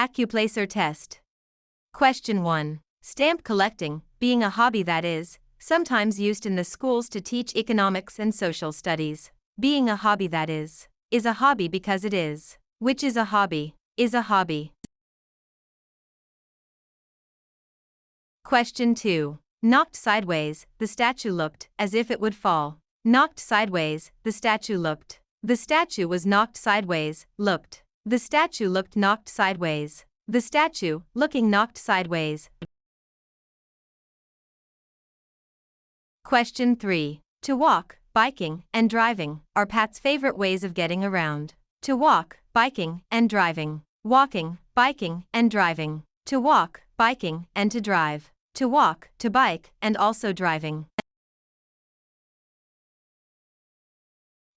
ACCUPLACER test. Question 1. Stamp collecting, being a hobby that is, sometimes used in the schools to teach economics and social studies. Being a hobby that is a hobby because it is. Which is a hobby? Is a hobby. Question 2. Knocked sideways, the statue looked as if it would fall. Knocked sideways, the statue looked. The statue was knocked sideways, looked. The statue looked knocked sideways. The statue, looking knocked sideways. Question 3. To walk, biking, and driving are Pat's favorite ways of getting around. To walk, biking, and driving. Walking, biking, and driving. To walk, biking, and to drive. To walk, to bike, and also driving.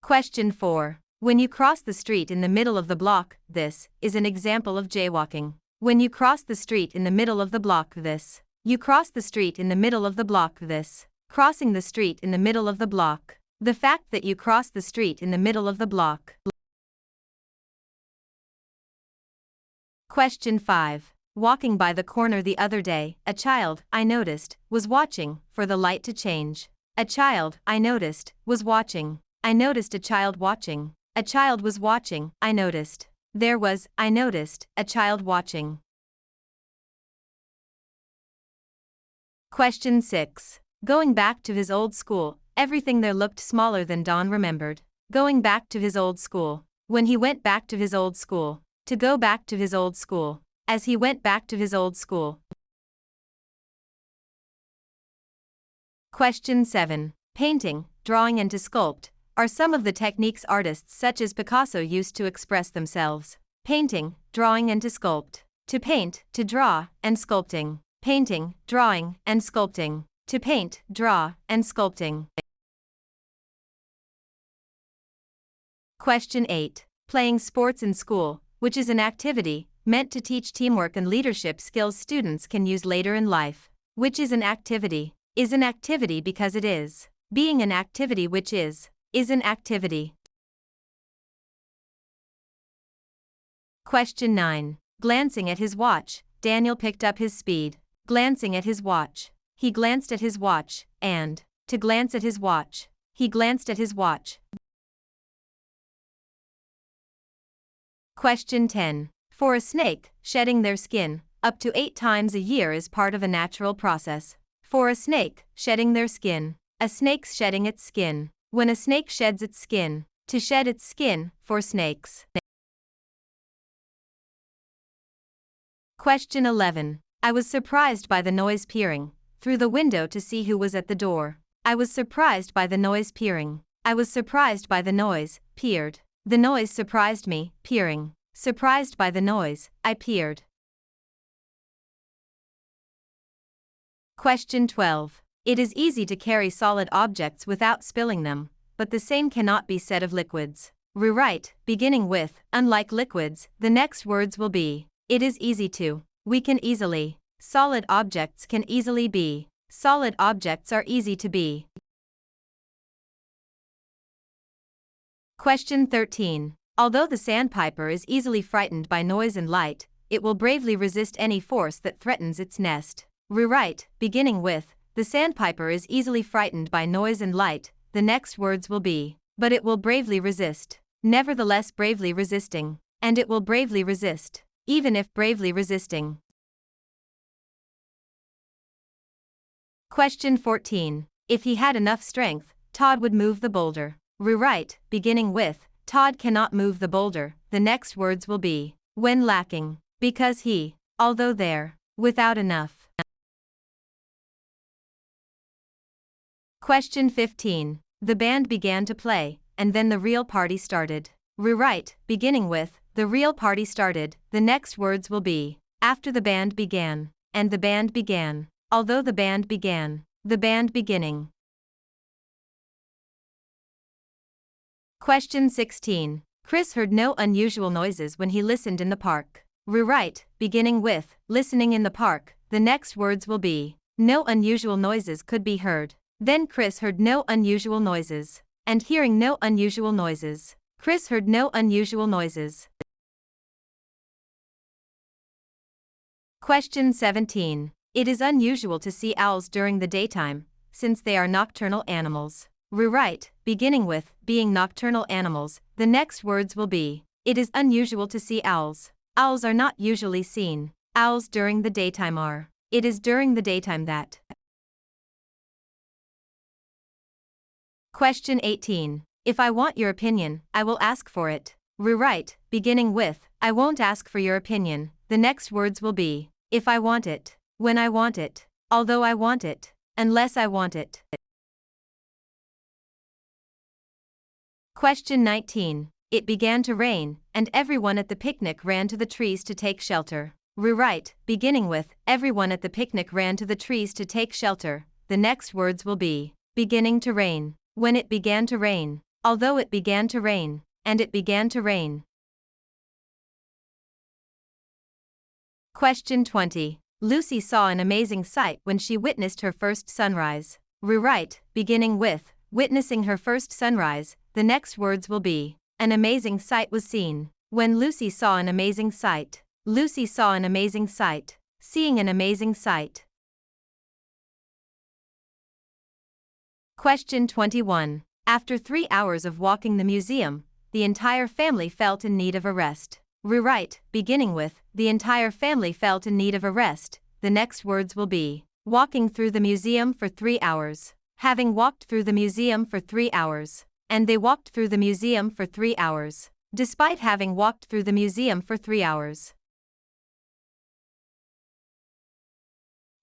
Question 4. When you cross the street in the middle of the block, this is an example of jaywalking. When you cross the street in the middle of the block, this. You cross the street in the middle of the block, this. Crossing the street in the middle of the block. The fact that you cross the street in the middle of the block. Question 5. Walking by the corner the other day, a child, I noticed, was watching for the light to change. A child, I noticed, was watching. I noticed a child watching. A child was watching, I noticed. There was, I noticed, a child watching. Question 6. Going back to his old school, everything there looked smaller than Don remembered. Going back to his old school. When he went back to his old school. To go back to his old school. As he went back to his old school. Question 7. Painting, drawing and to sculpt are some of the techniques artists such as Picasso used to express themselves. Painting, drawing and to sculpt. To paint, to draw, and sculpting. Painting, drawing, and sculpting. To paint, draw, and sculpting. Question 8. Playing sports in school, which is an activity meant to teach teamwork and leadership skills students can use later in life. Which is an activity because it is. Being an activity which is an activity. Question 9. Glancing at his watch, Daniel picked up his speed. Glancing at his watch. He glanced at his watch, and to glance at his watch. He glanced at his watch. Question 10. For a snake, shedding their skin up to 8 times a year is part of a natural process. For a snake, shedding their skin. A snake's shedding its skin. When a snake sheds its skin. To shed its skin, for snakes. Question 11. I was surprised by the noise peering through the window to see who was at the door. I was surprised by the noise peering. I was surprised by the noise, peered. The noise surprised me, peering. Surprised by the noise, I peered. Question 12. It is easy to carry solid objects without spilling them, but the same cannot be said of liquids. Rewrite, beginning with, unlike liquids, the next words will be, it is easy to, we can easily, solid objects can easily be, solid objects are easy to be. Question 13. Although the sandpiper is easily frightened by noise and light, it will bravely resist any force that threatens its nest. Rewrite, beginning with, the sandpiper is easily frightened by noise and light, the next words will be, but it will bravely resist, nevertheless bravely resisting, and it will bravely resist, even if bravely resisting. Question 14. If he had enough strength, Todd would move the boulder. Rewrite, beginning with, Todd cannot move the boulder, the next words will be, when lacking, because he, although there, without enough. Question 15. The band began to play, and then the real party started. Rewrite, beginning with, the real party started, the next words will be, after the band began, and the band began, although the band began, the band beginning. Question 16. Chris heard no unusual noises when he listened in the park. Rewrite, beginning with, listening in the park, the next words will be, no unusual noises could be heard. Then Chris heard no unusual noises. And hearing no unusual noises. Chris heard no unusual noises. Question 17. It is unusual to see owls during the daytime, since they are nocturnal animals. Rewrite, beginning with, being nocturnal animals, the next words will be, it is unusual to see owls. Owls are not usually seen. Owls during the daytime are. It is during the daytime that. Question 18. If I want your opinion, I will ask for it. Rewrite, beginning with, I won't ask for your opinion, the next words will be, if I want it, when I want it, although I want it, unless I want it. Question 19. It began to rain, and everyone at the picnic ran to the trees to take shelter. Rewrite, beginning with, everyone at the picnic ran to the trees to take shelter, the next words will be, beginning to rain, when it began to rain, although it began to rain, and it began to rain. Question 20. Lucy saw an amazing sight when she witnessed her first sunrise. Rewrite, beginning with, witnessing her first sunrise, the next words will be, an amazing sight was seen. When Lucy saw an amazing sight. Lucy saw an amazing sight. Seeing an amazing sight. Question 21. After 3 hours of walking the museum, the entire family felt in need of a rest. Rewrite, beginning with, the entire family felt in need of a rest, the next words will be, walking through the museum for 3 hours. Having walked through the museum for 3 hours. And they walked through the museum for 3 hours. Despite having walked through the museum for 3 hours.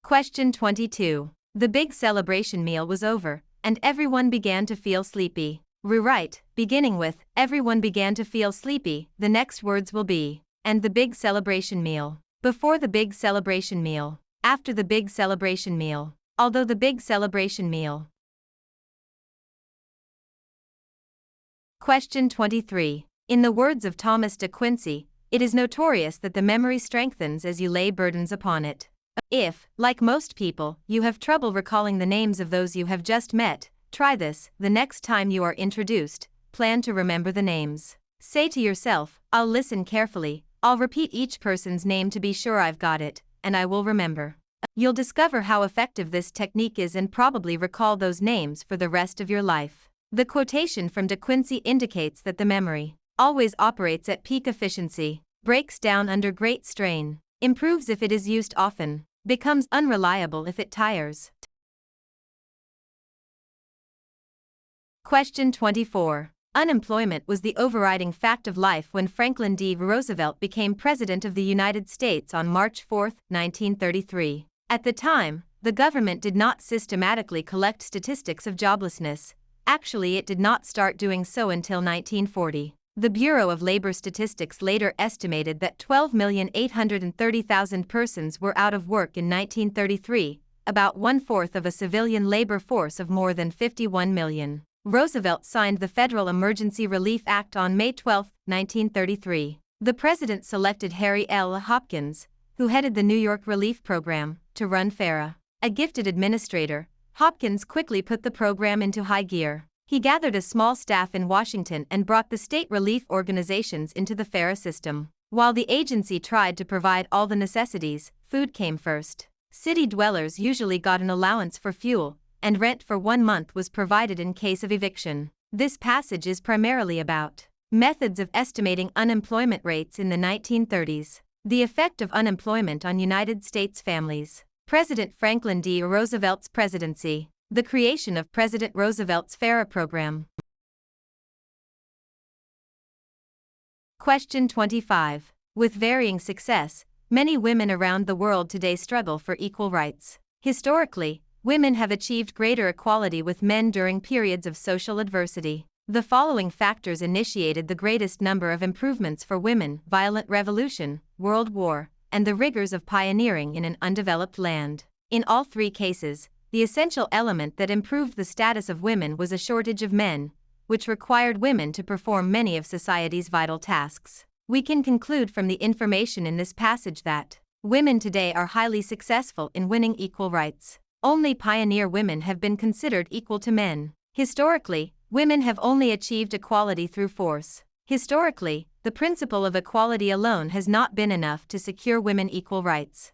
Question 22. The big celebration meal was over, and everyone began to feel sleepy. Rewrite, beginning with, everyone began to feel sleepy, the next words will be, and the big celebration meal. Before the big celebration meal. After the big celebration meal. Although the big celebration meal. Question 23. In the words of Thomas de Quincey, it is notorious that the memory strengthens as you lay burdens upon it. If, like most people, you have trouble recalling the names of those you have just met, try this. The next time you are introduced, plan to remember the names. Say to yourself, I'll listen carefully, I'll repeat each person's name to be sure I've got it, and I will remember. You'll discover how effective this technique is and probably recall those names for the rest of your life. The quotation from De Quincey indicates that the memory always operates at peak efficiency, breaks down under great strain, improves if it is used often, becomes unreliable if it tires. Question 24. Unemployment was the overriding fact of life when Franklin D. Roosevelt became President of the United States on March 4, 1933. At the time, the government did not systematically collect statistics of joblessness. Actually, it did not start doing so until 1940. The Bureau of Labor Statistics later estimated that 12,830,000 persons were out of work in 1933, about 1/4 of a civilian labor force of more than 51 million. Roosevelt signed the Federal Emergency Relief Act on May 12, 1933. The president selected Harry L. Hopkins, who headed the New York Relief Program, to run FARA. A gifted administrator, Hopkins quickly put the program into high gear. He gathered a small staff in Washington and brought the state relief organizations into the FARA system. While the agency tried to provide all the necessities, food came first. City dwellers usually got an allowance for fuel, and rent for 1 month was provided in case of eviction. This passage is primarily about methods of estimating unemployment rates in the 1930s. The effect of unemployment on United States families. President Franklin D. Roosevelt's presidency. The creation of President Roosevelt's FARA program. Question 25. With varying success, many women around the world today struggle for equal rights. Historically, women have achieved greater equality with men during periods of social adversity. The following factors initiated the greatest number of improvements for women: violent revolution, World War, and the rigors of pioneering in an undeveloped land. In all 3 cases, the essential element that improved the status of women was a shortage of men, which required women to perform many of society's vital tasks. We can conclude from the information in this passage that women today are highly successful in winning equal rights. Only pioneer women have been considered equal to men. Historically, women have only achieved equality through force. Historically, the principle of equality alone has not been enough to secure women equal rights.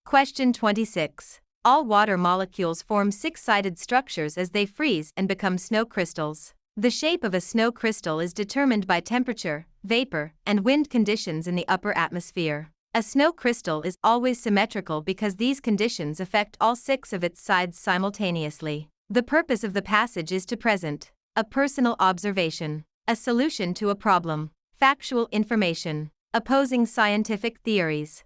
Question 26. All water molecules form six-sided structures as they freeze and become snow crystals. The shape of a snow crystal is determined by temperature, vapor, and wind conditions in the upper atmosphere. A snow crystal is always symmetrical because these conditions affect all six of its sides simultaneously. The purpose of the passage is to present a personal observation, a solution to a problem, factual information, opposing scientific theories.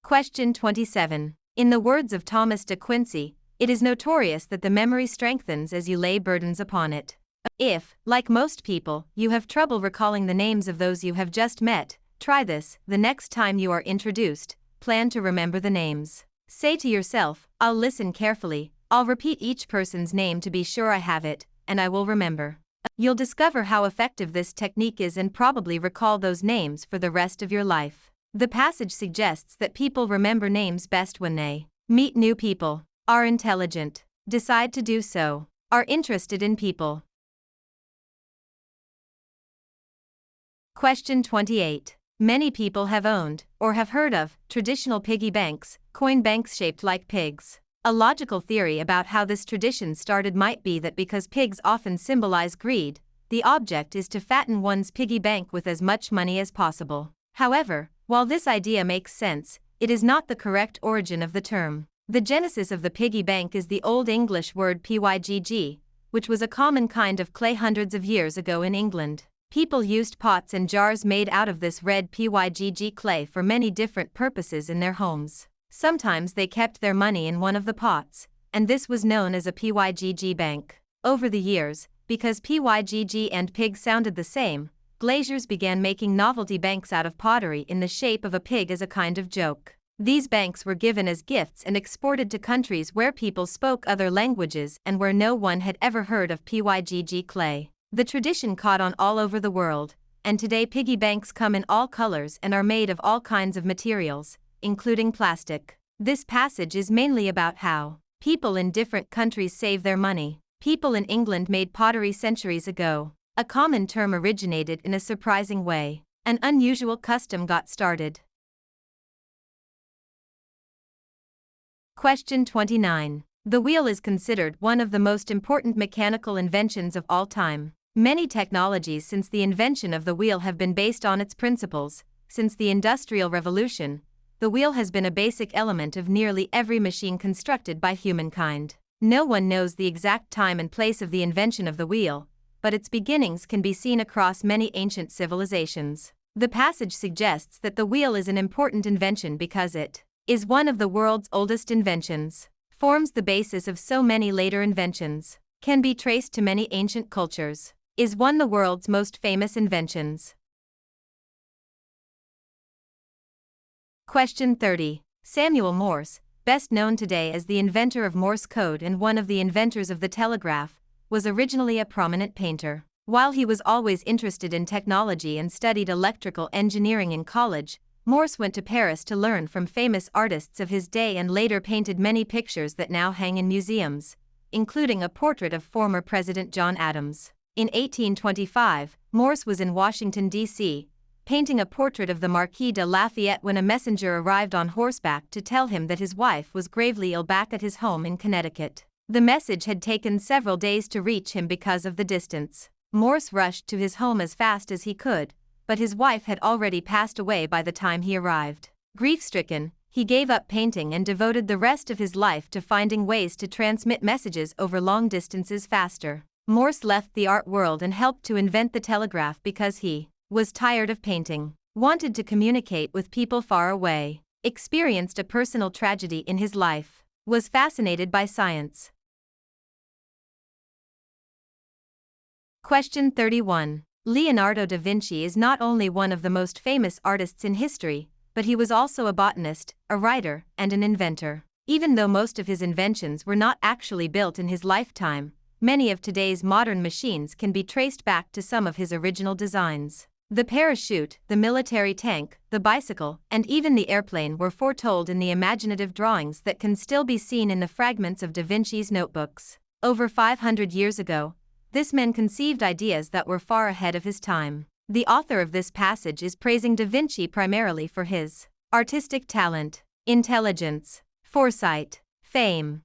Question 27. In the words of Thomas de Quincey, it is notorious that the memory strengthens as you lay burdens upon it. If, like most people, you have trouble recalling the names of those you have just met, try this. The next time you are introduced, plan to remember the names. Say to yourself, I'll listen carefully, I'll repeat each person's name to be sure I have it, and I will remember. You'll discover how effective this technique is and probably recall those names for the rest of your life. The passage suggests that people remember names best when they meet new people, are intelligent, decide to do so, are interested in people. Question 28. Many people have owned, or have heard of, traditional piggy banks, coin banks shaped like pigs. A logical theory about how this tradition started might be that because pigs often symbolize greed, the object is to fatten one's piggy bank with as much money as possible. However, while this idea makes sense, it is not the correct origin of the term. The genesis of the piggy bank is the Old English word pygg, which was a common kind of clay hundreds of years ago in England. People used pots and jars made out of this red pygg clay for many different purposes in their homes. Sometimes they kept their money in one of the pots, and this was known as a pygg bank. Over the years, because pygg and pig sounded the same, glaziers began making novelty banks out of pottery in the shape of a pig as a kind of joke. These banks were given as gifts and exported to countries where people spoke other languages and where no one had ever heard of pygg clay. The tradition caught on all over the world, and today piggy banks come in all colors and are made of all kinds of materials, including plastic. This passage is mainly about how people in different countries save their money. People in England made pottery centuries ago. A common term originated in a surprising way. An unusual custom got started. Question 29. The wheel is considered one of the most important mechanical inventions of all time. Many technologies since the invention of the wheel have been based on its principles. Since the Industrial Revolution, the wheel has been a basic element of nearly every machine constructed by humankind. No one knows the exact time and place of the invention of the wheel, but its beginnings can be seen across many ancient civilizations. The passage suggests that the wheel is an important invention because it is one of the world's oldest inventions, forms the basis of so many later inventions, can be traced to many ancient cultures, is one of the world's most famous inventions. Question 30. Samuel Morse, best known today as the inventor of Morse code and one of the inventors of the telegraph, was originally a prominent painter. While he was always interested in technology and studied electrical engineering in college, Morse went to Paris to learn from famous artists of his day and later painted many pictures that now hang in museums, including a portrait of former President John Adams. In 1825, Morse was in Washington, D.C., painting a portrait of the Marquis de Lafayette when a messenger arrived on horseback to tell him that his wife was gravely ill back at his home in Connecticut. The message had taken several days to reach him because of the distance. Morse rushed to his home as fast as he could, but his wife had already passed away by the time he arrived. Grief-stricken, he gave up painting and devoted the rest of his life to finding ways to transmit messages over long distances faster. Morse left the art world and helped to invent the telegraph because he was tired of painting, wanted to communicate with people far away, experienced a personal tragedy in his life, was fascinated by science. Question 31. Leonardo da Vinci is not only one of the most famous artists in history, but he was also a botanist, a writer, and an inventor. Even though most of his inventions were not actually built in his lifetime, many of today's modern machines can be traced back to some of his original designs. The parachute, the military tank, the bicycle, and even the airplane were foretold in the imaginative drawings that can still be seen in the fragments of Da Vinci's notebooks. Over 500 years ago, this man conceived ideas that were far ahead of his time. The author of this passage is praising Da Vinci primarily for his artistic talent, intelligence, foresight, fame.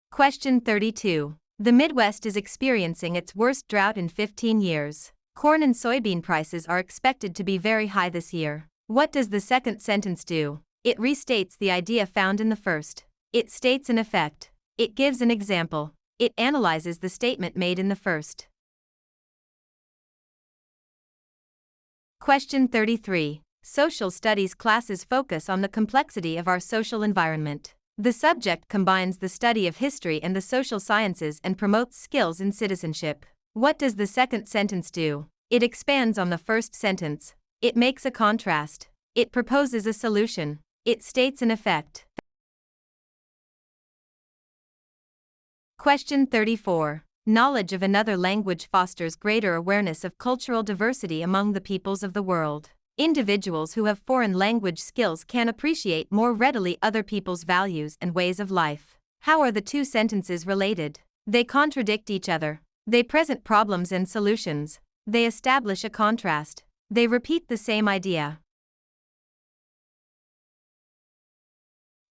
Question 32. The Midwest is experiencing its worst drought in 15 years. Corn and soybean prices are expected to be very high this year. What does the second sentence do? It restates the idea found in the first. It states an effect. It gives an example. It analyzes the statement made in the first. Question 33. Social studies classes focus on the complexity of our social environment. The subject combines the study of history and the social sciences and promotes skills in citizenship. What does the second sentence do? It expands on the first sentence. It makes a contrast. It proposes a solution. It states an effect. Question 34. Knowledge of another language fosters greater awareness of cultural diversity among the peoples of the world. Individuals who have foreign language skills can appreciate more readily other people's values and ways of life. How are the two sentences related? They contradict each other. They present problems and solutions. They establish a contrast. They repeat the same idea.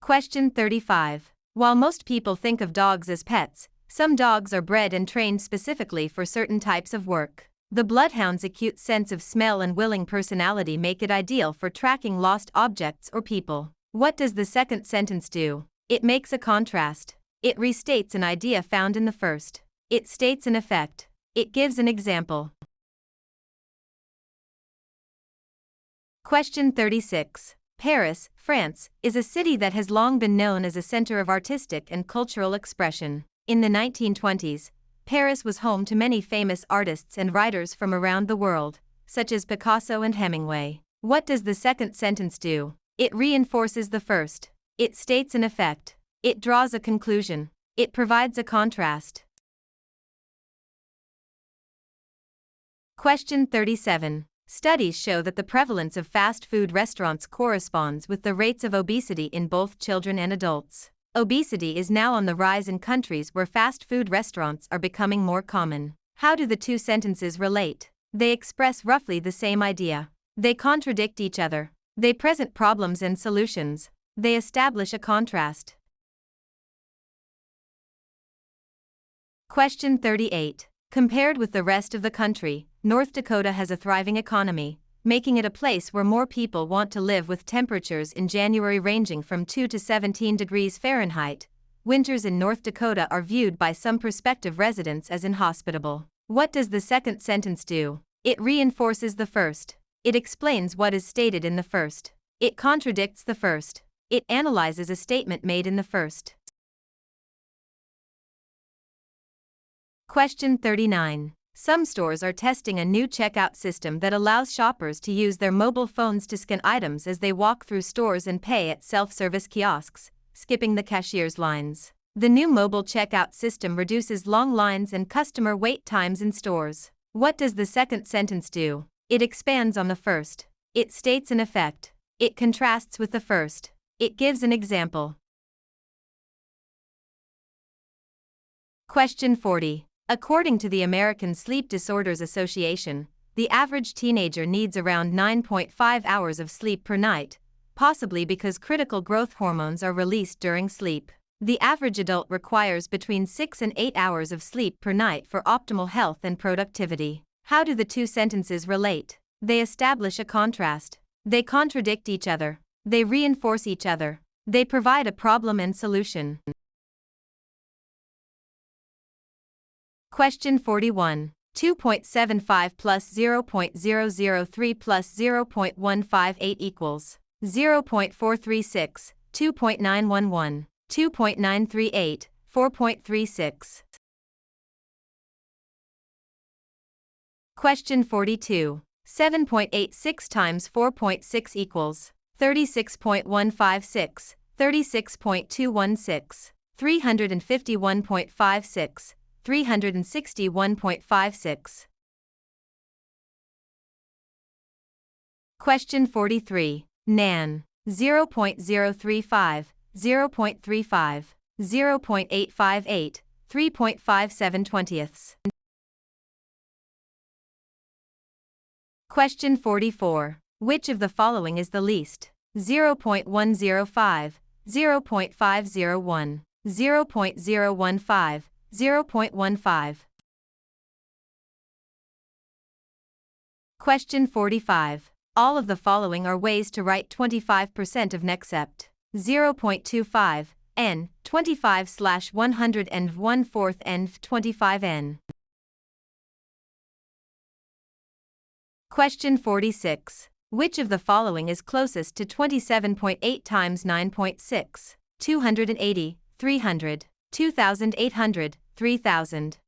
Question 35. While most people think of dogs as pets, some dogs are bred and trained specifically for certain types of work. The bloodhound's acute sense of smell and willing personality make it ideal for tracking lost objects or people. What does the second sentence do? It makes a contrast. It restates an idea found in the first. It states an effect. It gives an example. Question 36. Paris, France, is a city that has long been known as a center of artistic and cultural expression. In the 1920s, Paris was home to many famous artists and writers from around the world, such as Picasso and Hemingway. What does the second sentence do? It reinforces the first. It states an effect. It draws a conclusion. It provides a contrast. Question 37. Studies show that the prevalence of fast food restaurants corresponds with the rates of obesity in both children and adults. Obesity is now on the rise in countries where fast food restaurants are becoming more common. How do the two sentences relate? They express roughly the same idea. They contradict each other. They present problems and solutions. They establish a contrast. Question 38. Compared with the rest of the country, North Dakota has a thriving economy, making it a place where more people want to live with temperatures in January ranging from 2 to 17 degrees Fahrenheit. Winters in North Dakota are viewed by some prospective residents as inhospitable. What does the second sentence do? It reinforces the first. It explains what is stated in the first. It contradicts the first. It analyzes a statement made in the first. Question 39. Some stores are testing a new checkout system that allows shoppers to use their mobile phones to scan items as they walk through stores and pay at self-service kiosks, skipping the cashier's lines. The new mobile checkout system reduces long lines and customer wait times in stores. What does the second sentence do? It expands on the first. It states an effect. It contrasts with the first. It gives an example. Question 40. According to the American Sleep Disorders Association, the average teenager needs around 9.5 hours of sleep per night, possibly because critical growth hormones are released during sleep. The average adult requires between 6 and 8 hours of sleep per night for optimal health and productivity. How do the two sentences relate? They establish a contrast. They contradict each other. They reinforce each other. They provide a problem and solution. Question 41. 2.75 plus 0.003 plus 0.158 equals 0.436, 2.911, 2.938, 4.36. Question 42. 7.86 times 4.6 equals 36.156, 36.216, 351.56, 361.56. Question 43. Nan. 0.035, 0.35, 0.858, 3.57 twentieths. Question 44. Which of the following is the least? 0.105, 0.501, 0.015, 0.15. Question 45. All of the following are ways to write 25% of Nexcept. 0.25, n, 25/100 and 1/4 n 25 n. Question 46. Which of the following is closest to 27.8 times 9.6? 280, 300, 2,800, 3,000.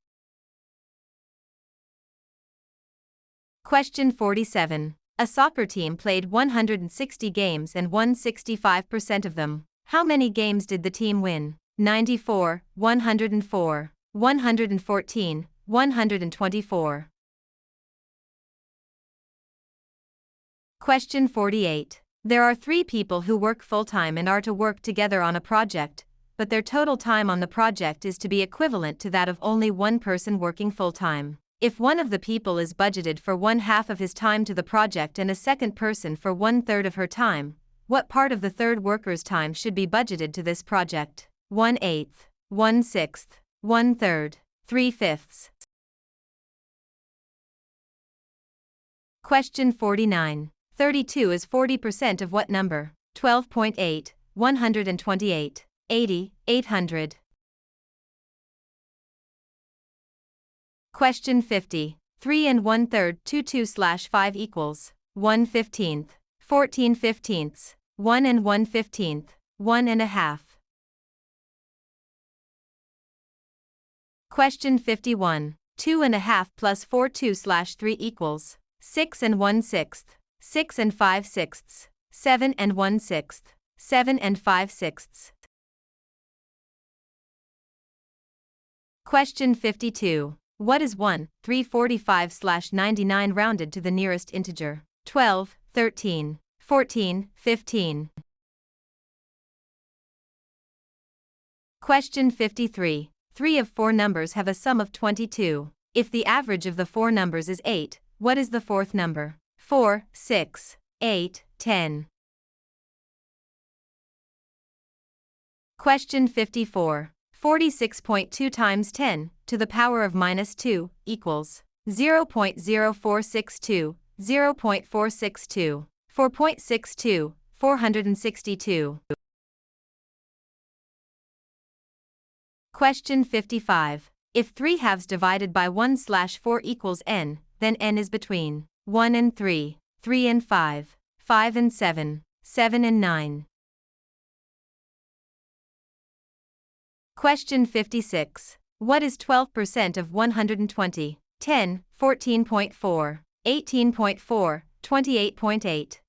Question 47. A soccer team played 160 games and won 65% of them. How many games did the team win? 94, 104, 114, 124. Question 48. There are 3 people who work full-time and are to work together on a project, but their total time on the project is to be equivalent to that of only one person working full-time. If one of the people is budgeted for 1/2 of his time to the project and a second person for 1/3 of her time, what part of the third worker's time should be budgeted to this project? 1/8, 1/6, 1/3, 3/5. Question 49. 32 is 40% of what number? 12.8, 128, 80, 800. Question 50. 3 and 1/3 2/5 equals 1/15, 14/15, 1 and 1/15, 1 1/2. Question 51. 2 1/2 plus 4 2/3 equals 6 and 1/6, 6 and 5/6, 7 and 1/6, 7 and 5/6. Question 52. What is 1, 345/99 rounded to the nearest integer? 12, 13, 14, 15. Question 53. 3 of 4 numbers have a sum of 22. If the average of the 4 numbers is 8, what is the fourth number? 4, 6, 8, 10. Question 54. 46.2 times 10 to the power of -2 equals 0.0462, 0.462, 4.62, 462. Question 55. If 3 halves divided by 1/4 equals n, then n is between 1 and 3, 3 and 5, 5 and 7, 7 and 9. Question 56. What is 12% of 120? 10, 14.4, 18.4, 28.8.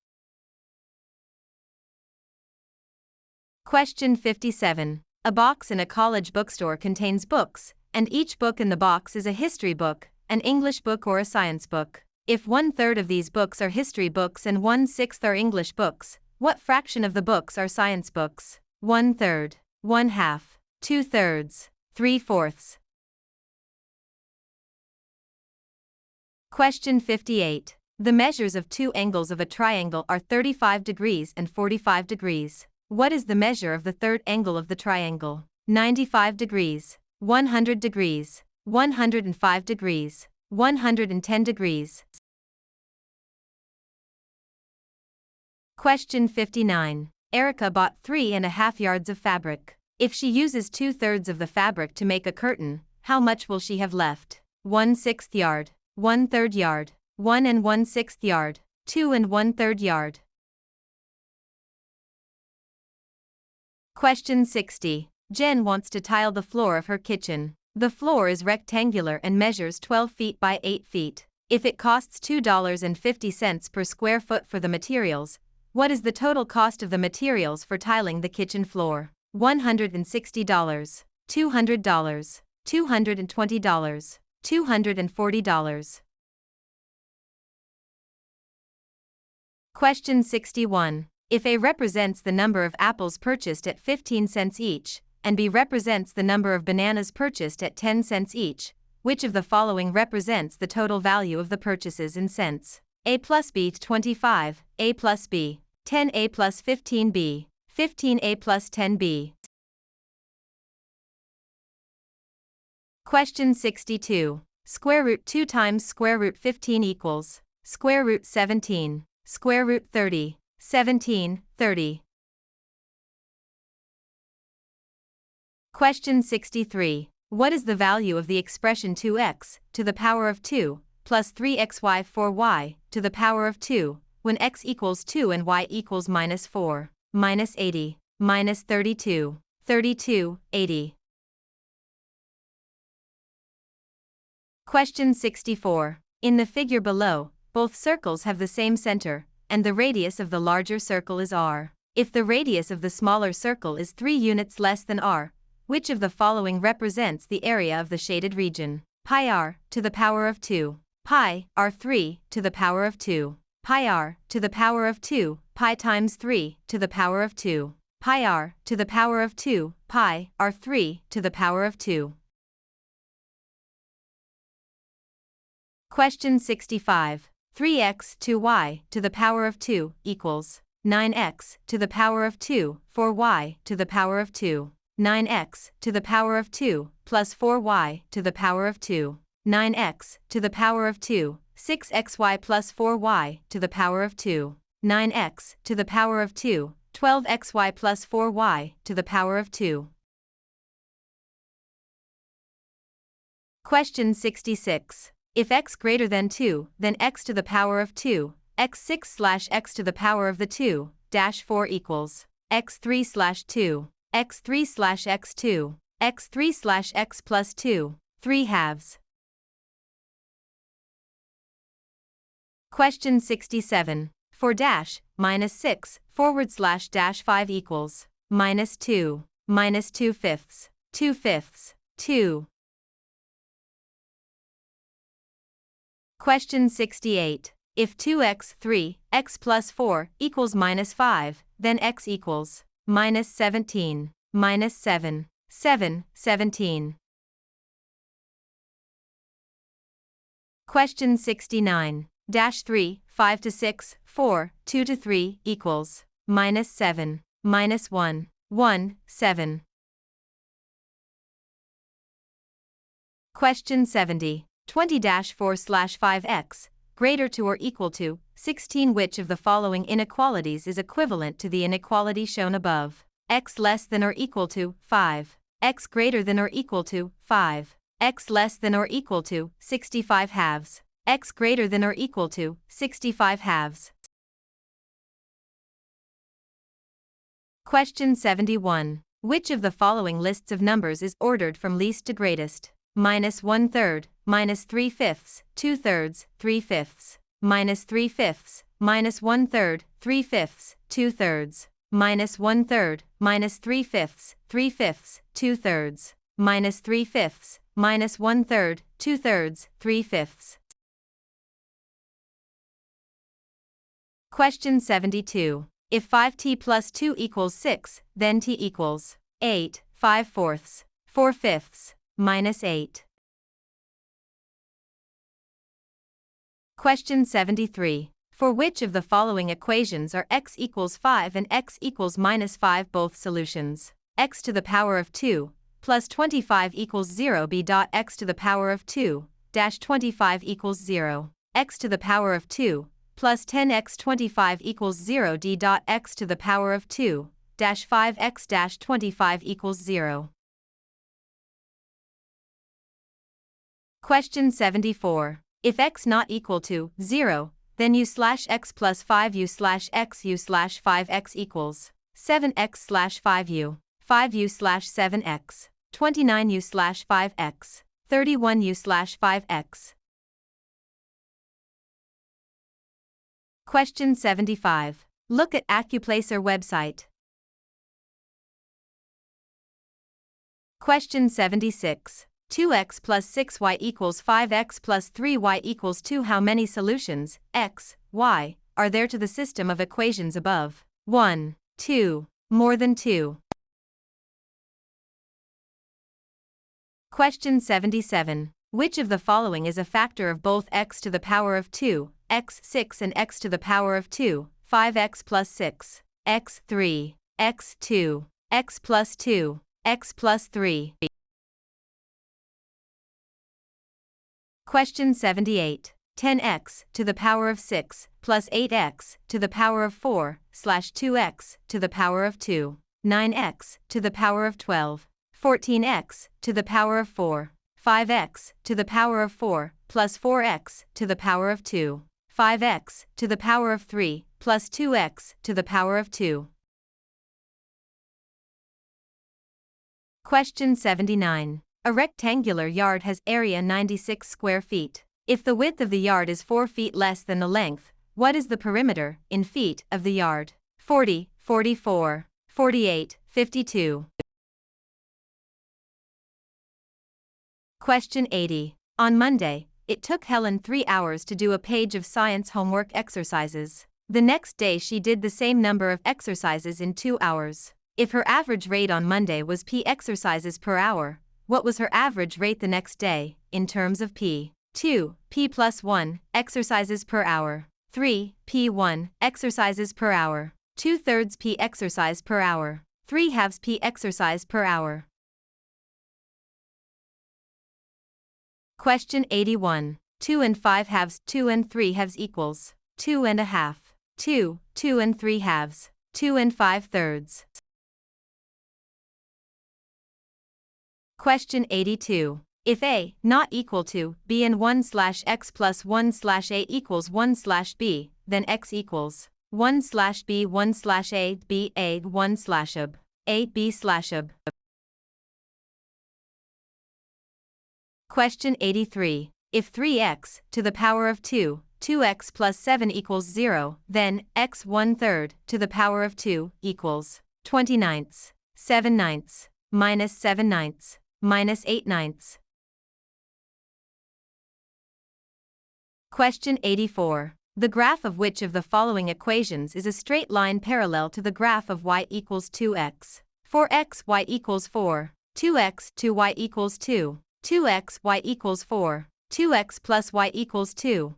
Question 57. A box in a college bookstore contains books, and each book in the box is a history book, an English book or a science book. If 1/3 of these books are history books and 1/6 are English books, what fraction of the books are science books? 1/3, 1/2, 2/3, 3/4. Question 58. The measures of 2 angles of a triangle are 35 degrees and 45 degrees. What is the measure of the third angle of the triangle? 95 degrees, 100 degrees, 105 degrees, 110 degrees. Question 59. Erica bought 3.5 yards of fabric. If she uses 2/3 of the fabric to make a curtain, how much will she have left? 1/6 yard, 1/3 yard, 1 1/6 yard, 2 1/3 yard. Question 60. Jen wants to tile the floor of her kitchen. The floor is rectangular and measures 12 feet by 8 feet. If it costs $2.50 per square foot for the materials, what is the total cost of the materials for tiling the kitchen floor? $160, $200, $220, $240. Question 61. If A represents the number of apples purchased at 15 cents each, and B represents the number of bananas purchased at 10 cents each, which of the following represents the total value of the purchases in cents? a plus b 25, a plus b 10, a plus 15b 15, a plus 10b. Question 62. Square root 2 times square root 15 equals square root 17, square root 30, 17, 30. Question 63. What is the value of the expression 2x to the power of 2 plus 3xy 4y to the power of 2 when x equals 2 and y equals minus 4, minus 80, minus 32, 32, 80? Question 64. In the figure below, both circles have the same center, and the radius of the larger circle is r. If the radius of the smaller circle is 3 units less than r, which of the following represents the area of the shaded region? Pi r to the power of 2, pi r3 to the power of 2, pi r to the power of 2, pi times 3 to the power of 2, pi r to the power of 2, pi r3 to the power of 2. Question 65. 3x 2y to the power of 2 equals 9x to the power of 2, 4y to the power of 2, 9x to the power of 2 plus 4y to the power of 2, 9x to the power of 2, 6xy plus 4y to the power of 2, 9x to the power of 2, 12xy plus 4y to the power of 2. Question 66. If x greater than 2, then x to the power of 2, x6 slash x to the power of the 2, dash 4 equals x3 slash 2, x3 slash x2, x3 slash x plus 2, 3 halves. Question 67. For dash, minus 6, forward slash dash 5 equals minus 2, minus 2 fifths, 2 fifths, 2. Question 68. If 2x 3, x plus 4 equals minus 5, then x equals minus 17, minus 7, 7, 17. Question 69. Dash 3, 5 to 6, 4, 2 to 3 equals minus 7, minus 1, 1, 7. Question 70. 20-4/5x greater to or equal to 16. Which of the following inequalities is equivalent to the inequality shown above? X less than or equal to 5, x greater than or equal to 5, x less than or equal to 65 halves, x greater than or equal to 65 halves. Question 71. Which of the following lists of numbers is ordered from least to greatest? Minus 1/3, minus 3/5, 2/3, 3/5, minus 3/5, minus 1/3, 3/5, 2/3, minus 1/3, minus 3/5, 3/5, 2/3, minus 3/5, minus 1/3, 2/3, 3/5. Question 72. If 5t plus 2 equals 6, then t equals 8, 5/4, 4/5, minus 8. Question 73. For which of the following equations are x equals 5 and x equals minus 5 both solutions? X to the power of 2 plus 25 equals 0. B. X to the power of 2 dash 25 equals 0. X to the power of 2 plus 10x 25 equals 0. D. X to the power of 2 dash 5x dash 25 equals 0. Question 74. If x not equal to 0, then u slash x plus 5 u slash x u slash 5x equals 7x slash 5u, 5u slash 7x, 29u slash 5x, 31u slash 5x. Question 75. Look at ACCUPLACER website. Question 76. 2x plus 6y equals 5x plus 3y equals 2. How many solutions, x, y, are there to the system of equations above? 1, 2, more than 2. Question 77. Which of the following is a factor of both x to the power of 2, x 6 and x to the power of 2, 5x plus 6, x 3, x 2, x plus 2, x plus 3. Question 78. 10x to the power of 6 plus 8x to the power of 4 slash 2x to the power of 2, 9x to the power of 12, 14x to the power of 4, 5x to the power of 4 plus 4x to the power of 2, 5x to the power of 3 plus 2x to the power of 2. Question 79. A rectangular yard has area 96 square feet. If the width of the yard is 4 feet less than the length, what is the perimeter, in feet, of the yard? 40, 44, 48, 52. Question 80. On Monday, it took Helen 3 hours to do a page of science homework exercises. The next day she did the same number of exercises in 2 hours. If her average rate on Monday was p exercises per hour, what was her average rate the next day, in terms of p? 2, p plus 1, exercises per hour. 3, p1, exercises per hour. 2/3 p exercise per hour. 3/2 p exercise per hour. Question 81. 2 and 5/2, 2 and 3/2 equals 2 and a half. 2, 2 and 3/2, 2 and 5/3. Question 82. If a not equal to b and 1 slash x plus 1 slash a equals 1 slash b, then x equals 1 slash b 1 slash a b a 1 slash a b slash ab. Question 83. If 3x to the power of 2, 2x plus 7 equals 0, then x 1/3 to the power of 2 equals 20/9, 7/9, minus 7/9, minus 8/9. Question 84. The graph of which of the following equations is a straight line parallel to the graph of y equals 2x? 4x y equals 4, 2x 2y equals 2, 2x y equals 4, 2x plus y equals 2.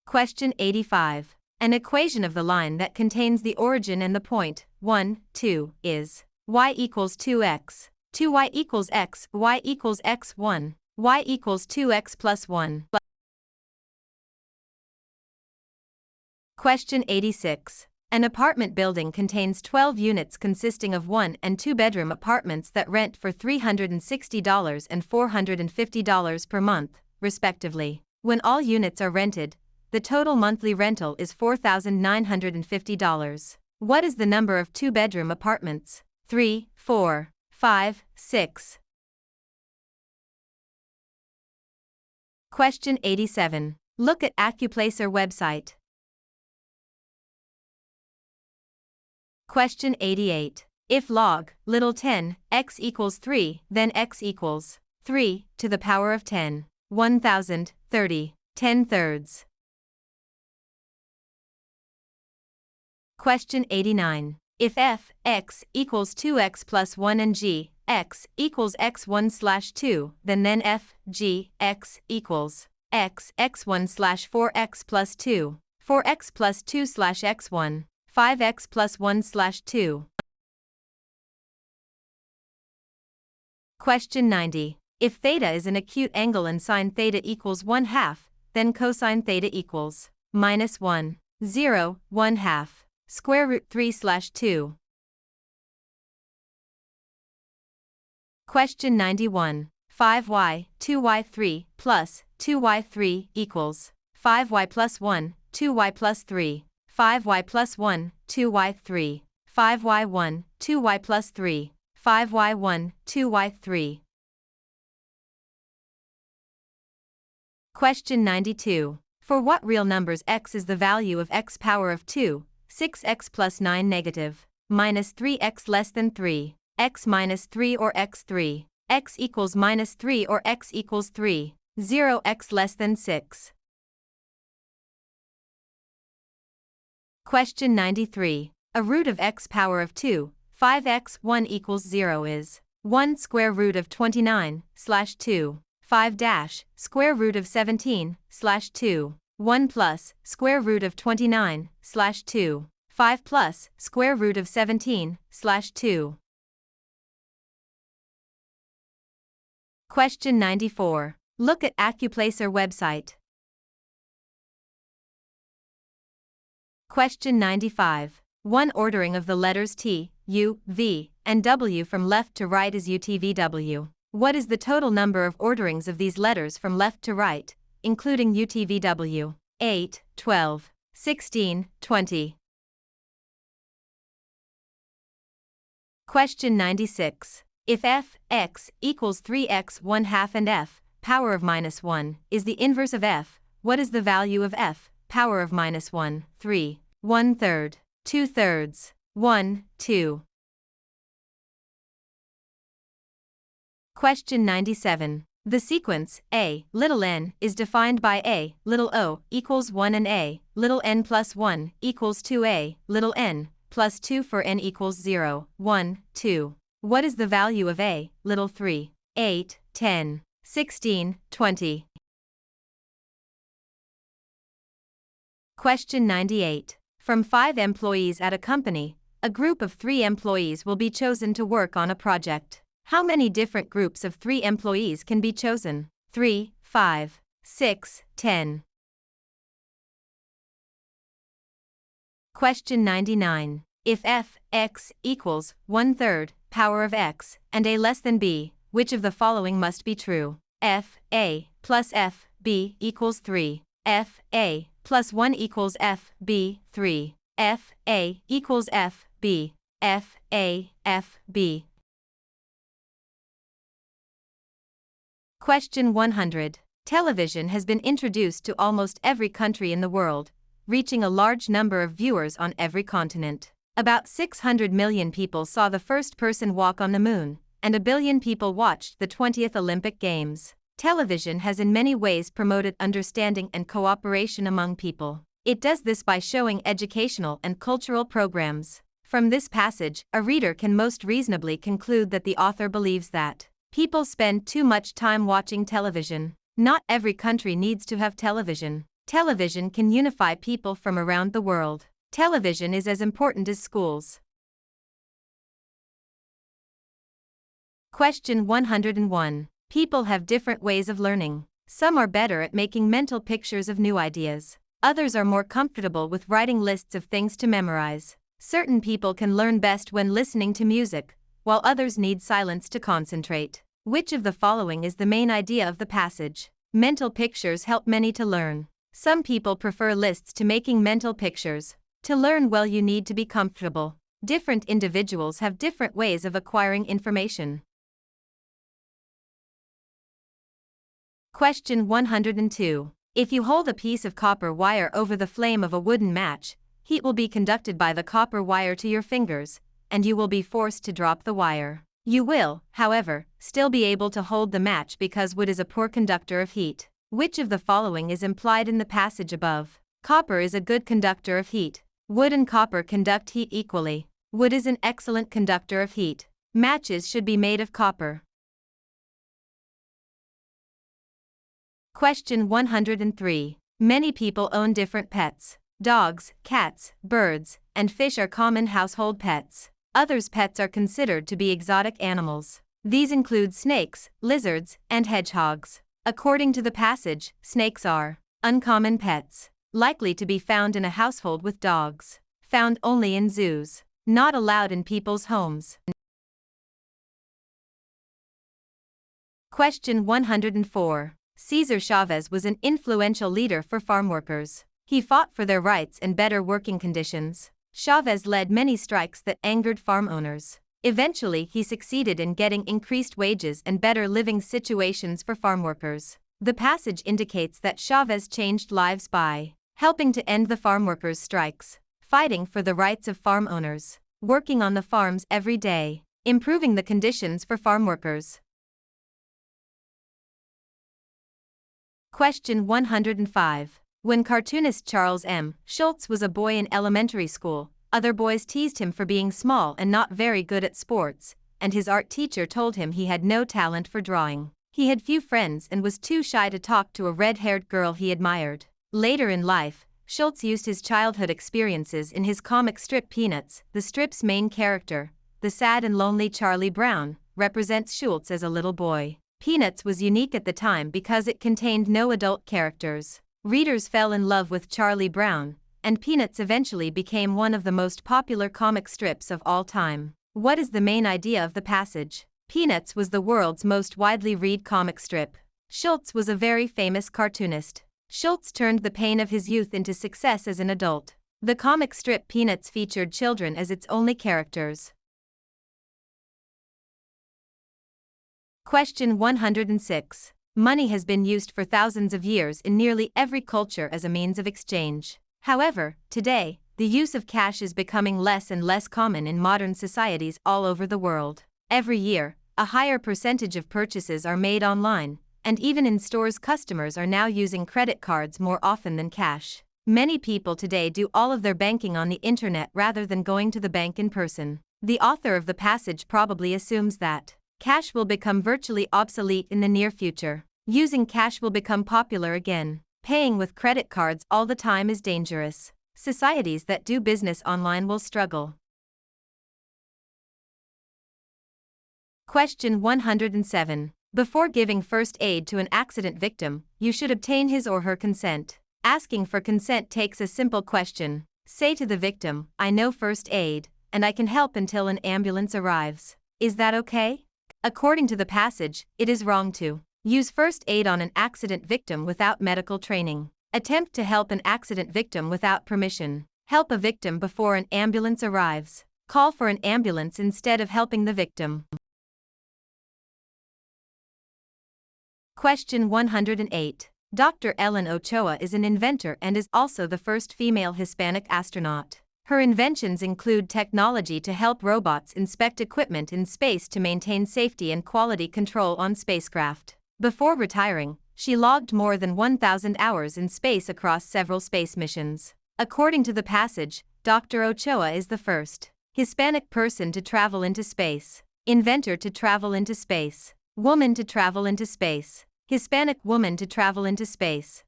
Question 85. An equation of the line that contains the origin and the point, 1, 2, is y equals 2x, 2y equals x, y equals x1, y equals 2x plus 1. Question 86. An apartment building contains 12 units consisting of 1 and 2 bedroom apartments that rent for $360 and $450 per month, respectively. When all units are rented, the total monthly rental is $4,950. What is the number of 2 bedroom apartments? 3, 4, 5, 6. Question 87. Look at ACCUPLACER website. Question 88. If log, little 10, x equals 3, then x equals 3 to the power of 10, 1000, 30, 10/3. Question 89. If f, x equals 2x plus 1 and g, x equals x1 slash 2, then f, g, x equals x, x1 slash 4x plus 2, 4x plus 2 slash x1, 5x plus 1 slash 2. Question 90. If theta is an acute angle and sine theta equals 1/2, then cosine theta equals minus 1, 0, 1/2, square root 3 slash 2. Question 91. 5y, 2y3, plus 2y3 equals 5y plus 1, 2y plus 3, 5y plus 1, 2y3, 5y1, 2y plus 3, 5y1, 2y3. Question 92. For what real numbers x is the value of x power of 2, 6x plus 9 negative, minus 3x less than 3, x minus 3 or x3, x equals minus 3 or x equals 3, 0x less than 6. Question 93. A root of x power of 2, 5x 1 equals 0 is 1 square root of 29 slash 2, 5 dash square root of 17 slash 2. 1 plus square root of 29 slash 2. 5 plus square root of 17 slash 2. Question 94. Look at ACCUPLACER website. Question 95. One ordering of the letters T, U, V, and W from left to right is UTVW. What is the total number of orderings of these letters from left to right, including UTVW? 8, 12, 16, 20. Question 96. If f, x equals 3x 1/2 and f, power of minus 1, is the inverse of f, what is the value of f, power of minus 1, 3, 1/3, 2/3, 1, 2. Question 97. The sequence a, little n, is defined by a, little o, equals 1 and a, little n plus 1, equals 2a, little n, plus 2 for n equals 0, 1, 2. What is the value of a, little 3, 8, 10, 16, 20? Question 98. From 5 employees at a company, a group of 3 employees will be chosen to work on a project. How many different groups of 3 employees can be chosen? 3, 5, 6, 10. Question 99. If f, x equals 1/3, power of x, and a less than b, which of the following must be true? F, a, plus f, b equals 3. F, a, plus 1 equals f, b, 3. F, a equals f, b. F, a, f, b. Question 100. Television has been introduced to almost every country in the world, reaching a large number of viewers on every continent. About 600 million people saw the first person walk on the moon, and 1 billion people watched the 20th Olympic Games. Television has in many ways promoted understanding and cooperation among people. It does this by showing educational and cultural programs. From this passage, a reader can most reasonably conclude that the author believes that people spend too much time watching television. Not every country needs to have television. Television can unify people from around the world. Television is as important as schools. Question 101. People have different ways of learning. Some are better at making mental pictures of new ideas. Others are more comfortable with writing lists of things to memorize. Certain people can learn best when listening to music, while others need silence to concentrate. Which of the following is the main idea of the passage? Mental pictures help many to learn. Some people prefer lists to making mental pictures. To learn well, you need to be comfortable. Different individuals have different ways of acquiring information. Question 102. If you hold a piece of copper wire over the flame of a wooden match, heat will be conducted by the copper wire to your fingers, and you will be forced to drop the wire. You will, however, still be able to hold the match because wood is a poor conductor of heat. Which of the following is implied in the passage above? Copper is a good conductor of heat. Wood and copper conduct heat equally. Wood is an excellent conductor of heat. Matches should be made of copper. Question 103. Many people own different pets. Dogs, cats, birds, and fish are common household pets. Others' pets are considered to be exotic animals. These include snakes, lizards, and hedgehogs. According to the passage, snakes are uncommon pets, likely to be found in a household with dogs, found only in zoos, not allowed in people's homes. Question 104. Cesar Chavez was an influential leader for farm workers. He fought for their rights and better working conditions. Chavez led many strikes that angered farm owners. Eventually, he succeeded in getting increased wages and better living situations for farm workers. The passage indicates that Chavez changed lives by helping to end the farm workers' strikes, fighting for the rights of farm owners, working on the farms every day, improving the conditions for farm workers. Question 105. When cartoonist Charles M. Schulz was a boy in elementary school, other boys teased him for being small and not very good at sports, and his art teacher told him he had no talent for drawing. He had few friends and was too shy to talk to a red-haired girl he admired. Later in life, Schultz used his childhood experiences in his comic strip Peanuts. The strip's main character, the sad and lonely Charlie Brown, represents Schultz as a little boy. Peanuts was unique at the time because it contained no adult characters. Readers fell in love with Charlie Brown, and Peanuts eventually became one of the most popular comic strips of all time. What is the main idea of the passage? Peanuts was the world's most widely read comic strip. Schultz was a very famous cartoonist. Schultz turned the pain of his youth into success as an adult. The comic strip Peanuts featured children as its only characters. Question 106. Money has been used for thousands of years in nearly every culture as a means of exchange. However, today, the use of cash is becoming less and less common in modern societies all over the world. Every year, a higher percentage of purchases are made online, and even in stores customers are now using credit cards more often than cash. Many people today do all of their banking on the internet rather than going to the bank in person. The author of the passage probably assumes that cash will become virtually obsolete in the near future. Using cash will become popular again. Paying with credit cards all the time is dangerous. Societies that do business online will struggle. Question 107. Before giving first aid to an accident victim, you should obtain his or her consent. Asking for consent takes a simple question. Say to the victim, "I know first aid, and I can help until an ambulance arrives. Is that okay?" According to the passage, it is wrong to use first aid on an accident victim without medical training. Attempt to help an accident victim without permission. Help a victim before an ambulance arrives. Call for an ambulance instead of helping the victim. Question 108. Dr. Ellen Ochoa is an inventor and is also the first female Hispanic astronaut. Her inventions include technology to help robots inspect equipment in space to maintain safety and quality control on spacecraft. Before retiring, she logged more than 1,000 hours in space across several space missions. According to the passage, Dr. Ochoa is the first Hispanic person to travel into space, inventor to travel into space, woman to travel into space, Hispanic woman to travel into space.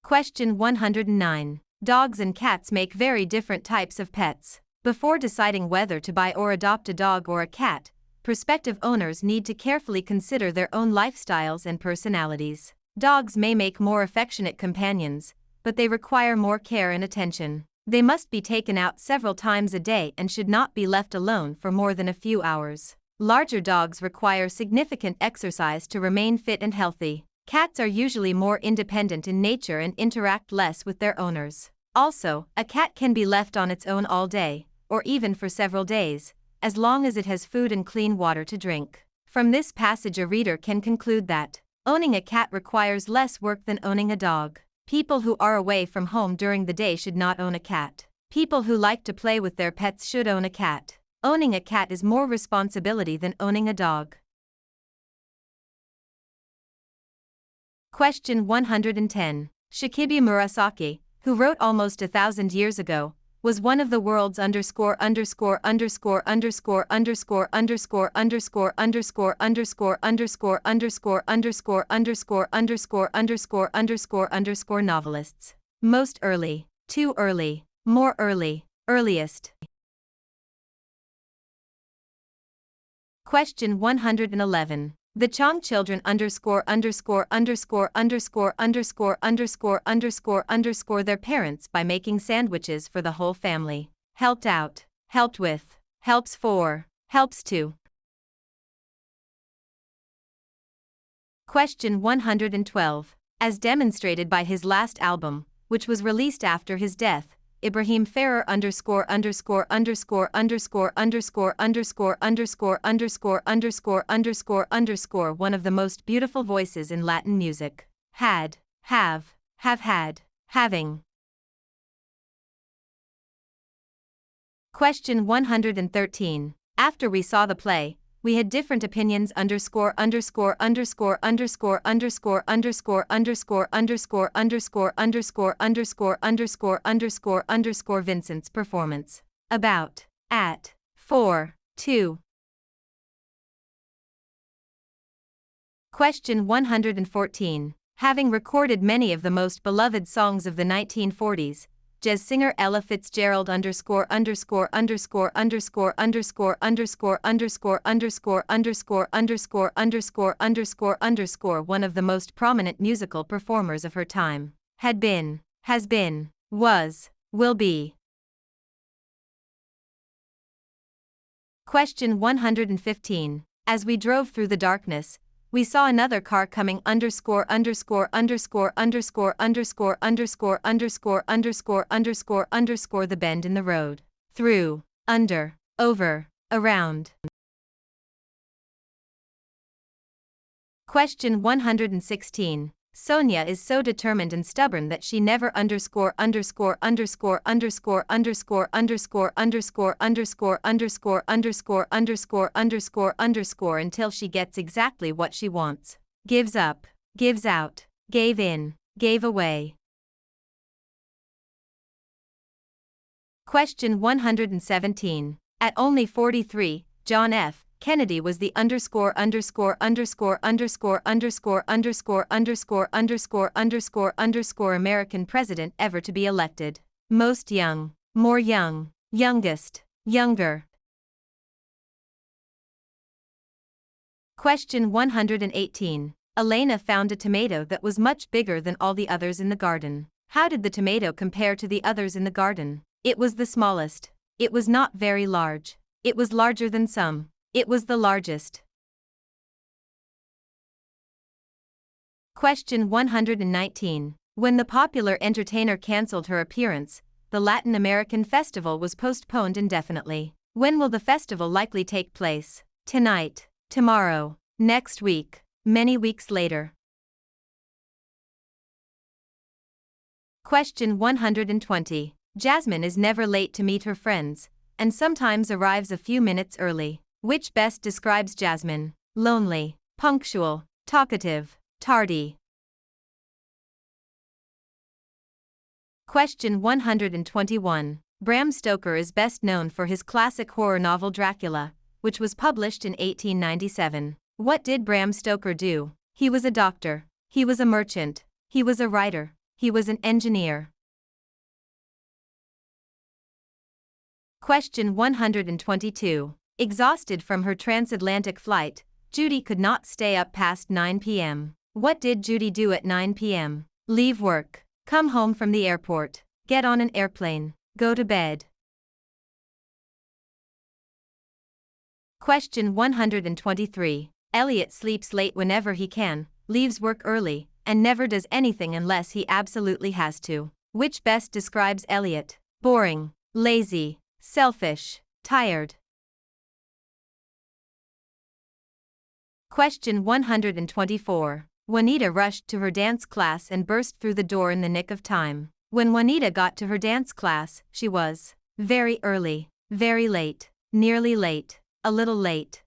Question 109. Dogs and cats make very different types of pets. Before deciding whether to buy or adopt a dog or a cat, prospective owners need to carefully consider their own lifestyles and personalities. Dogs may make more affectionate companions, but they require more care and attention. They must be taken out several times a day and should not be left alone for more than a few hours. Larger dogs require significant exercise to remain fit and healthy. Cats are usually more independent in nature and interact less with their owners. Also, a cat can be left on its own all day, or even for several days, as long as it has food and clean water to drink. From this passage, a reader can conclude that owning a cat requires less work than owning a dog. People who are away from home during the day should not own a cat. People who like to play with their pets should own a cat. Owning a cat is more responsibility than owning a dog. Question 110. Shikibu Murasaki, who wrote almost 1,000 years ago, was one of the world's novelists. Most early, too early, more early, earliest. Question 111. The Chong children their parents by making sandwiches for the whole family. Helped out, helped with, helps for, helps to. Question 112. As demonstrated by his last album, which was released after his death, Ibrahim Ferrer one of the most beautiful voices in Latin music. Had, have had, having. Question 113. After we saw the play, we had different opinions Vincent's performance. About, at, for, to. Question 114. Having recorded many of the most beloved songs of the 1940s, jazz singer Ella Fitzgerald underscore underscore underscore underscore underscore underscore underscore underscore underscore underscore underscore underscore underscore one of the most prominent musical performers of her time, had been, has been, was, will be. Question 115. As we drove through the darkness, we saw another car coming underscore underscore underscore underscore underscore underscore underscore underscore underscore underscore the bend in the road. Through, under, over, around. Question 116. Sonia is so determined and stubborn that she never underscore underscore underscore underscore underscore underscore underscore underscore underscore underscore underscore underscore underscore until she gets exactly what she wants. Gives up, gives out, gave in, gave away. Question 117. At only 43, John F. Kennedy was the underscore underscore underscore underscore underscore underscore underscore underscore underscore underscore American president ever to be elected. Most young, more young, youngest, younger. Question 118. Elena found a tomato that was much bigger than all the others in the garden. How did the tomato compare to the others in the garden? It was the smallest. It was not very large. It was larger than some. It was the largest. Question 119. When the popular entertainer cancelled her appearance, the Latin American festival was postponed indefinitely. When will the festival likely take place? Tonight, tomorrow, next week, many weeks later. Question 120. Jasmine is never late to meet her friends, and sometimes arrives a few minutes early. Which best describes Jasmine? Lonely, punctual, talkative, tardy. Question 121. Bram Stoker is best known for his classic horror novel Dracula, which was published in 1897. What did Bram Stoker do? He was a doctor. He was a merchant. He was a writer. He was an engineer. Question 122. Exhausted from her transatlantic flight, Judy could not stay up past 9 p.m. What did Judy do at 9 p.m.? Leave work, come home from the airport, get on an airplane, go to bed. Question 123. Elliot sleeps late whenever he can, leaves work early, and never does anything unless he absolutely has to. Which best describes Elliot? Boring, lazy, selfish, tired. Question 124. Juanita rushed to her dance class and burst through the door in the nick of time. When Juanita got to her dance class, she was very early, very late, nearly late, a little late.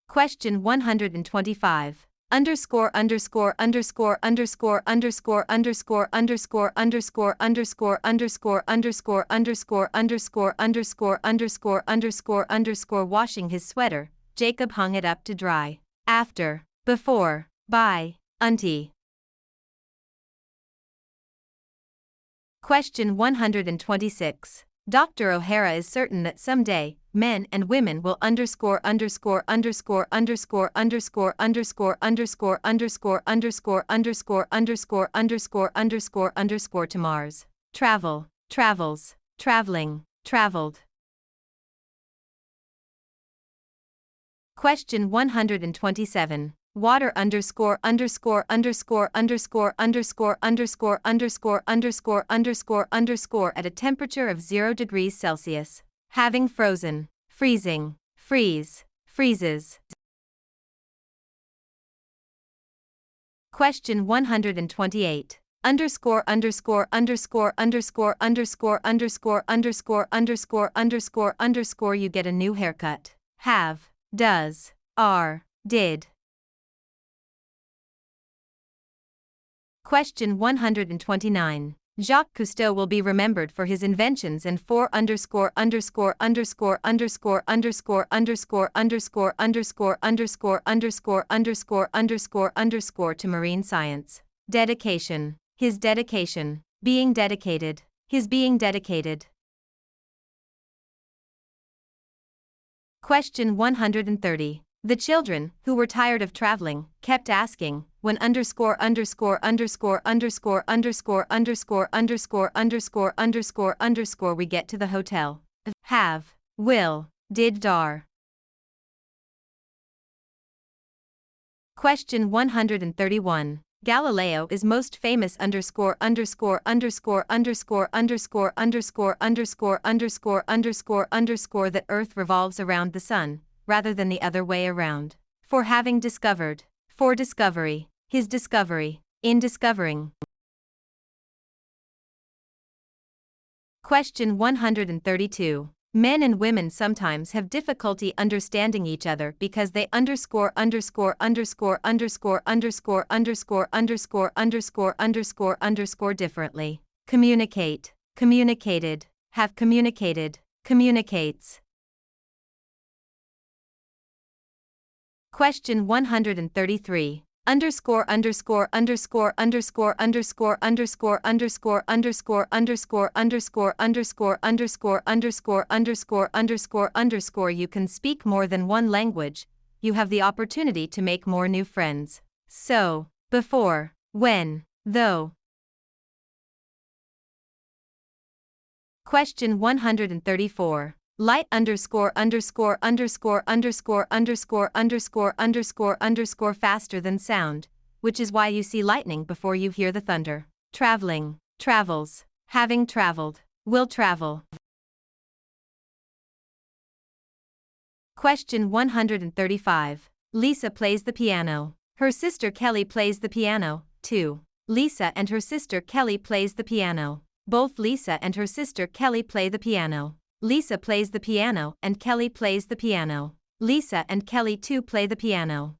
Question 125. Underscore underscore underscore underscore underscore underscore underscore underscore underscore underscore underscore underscore underscore underscore underscore underscore underscore washing his sweater, Jacob hung it up to dry. After, before, by, auntie. Question 126. Dr. O'Hara is certain that someday, men and women will underscore underscore underscore underscore underscore underscore underscore underscore underscore underscore underscore underscore underscore underscore to Mars. Travel, travels, traveling, traveled. Question 127. Water underscore underscore underscore underscore underscore underscore underscore underscore underscore underscore at a temperature of 0 degrees Celsius. Having frozen, freezing, freeze, freezes. Question 128. Underscore underscore underscore underscore underscore underscore underscore underscore underscore underscore you get a new haircut. Have, does, are, did. Question 129. Jacques Cousteau will be remembered for his inventions and to marine science. Dedication. His dedication. Being dedicated. His being dedicated. Question 130. The children, who were tired of traveling, kept asking, when we get to the hotel. Have, will, did dar. Question 131. Galileo is most famous for that Earth revolves around the Sun, rather than the other way around. For having discovered. For discovery. His discovery. In discovering. Question 132. Men and women sometimes have difficulty understanding each other because they differently. Communicate. Communicated. Have communicated. Communicates. Question 133. You can speak more than one language. You have the opportunity to make more new friends. So, before, when, though. Question 134. Light faster than sound, which is why you see lightning before you hear the thunder. Traveling, travels, having traveled, will travel. Question 135. Lisa plays the piano. Her sister Kelly plays the piano, too. Lisa and her sister Kelly plays the piano. Both Lisa and her sister Kelly play the piano. Lisa plays the piano and Kelly plays the piano. Lisa and Kelly too play the piano.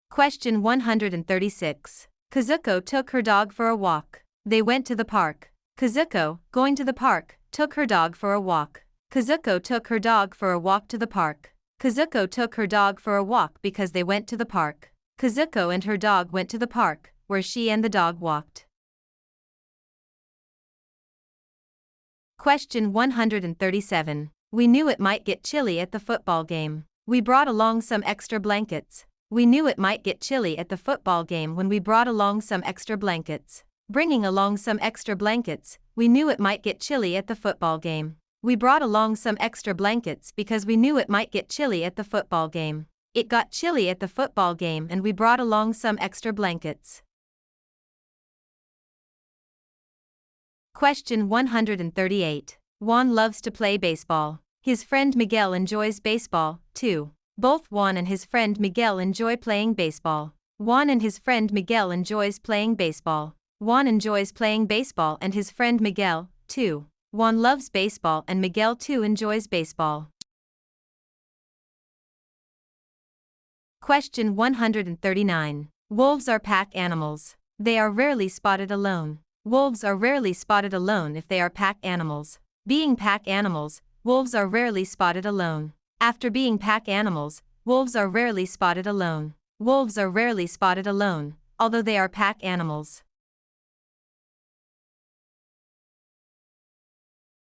Question 136. Kazuko took her dog for a walk. They went to the park. Kazuko, going to the park, took her dog for a walk. Kazuko took her dog for a walk to the park. Kazuko took her dog for a walk because they went to the park. Kazuko and her dog went to the park, where she and the dog walked. Question 137. We knew it might get chilly at the football game. We brought along some extra blankets. We knew it might get chilly at the football game when we brought along some extra blankets. Bringing along some extra blankets, we knew it might get chilly at the football game. We brought along some extra blankets because we knew it might get chilly at the football game. It got chilly at the football game and we brought along some extra blankets. Question 138. Juan loves to play baseball. His friend Miguel enjoys baseball, too. Both Juan and his friend Miguel enjoy playing baseball. Juan and his friend Miguel enjoys playing baseball. Juan enjoys playing baseball and his friend Miguel, too. Juan loves baseball and Miguel too enjoys baseball. Question 139. Wolves are pack animals. They are rarely spotted alone. Wolves are rarely spotted alone if they are pack animals. Being pack animals, wolves are rarely spotted alone. After being pack animals, wolves are rarely spotted alone. Wolves are rarely spotted alone, although they are pack animals.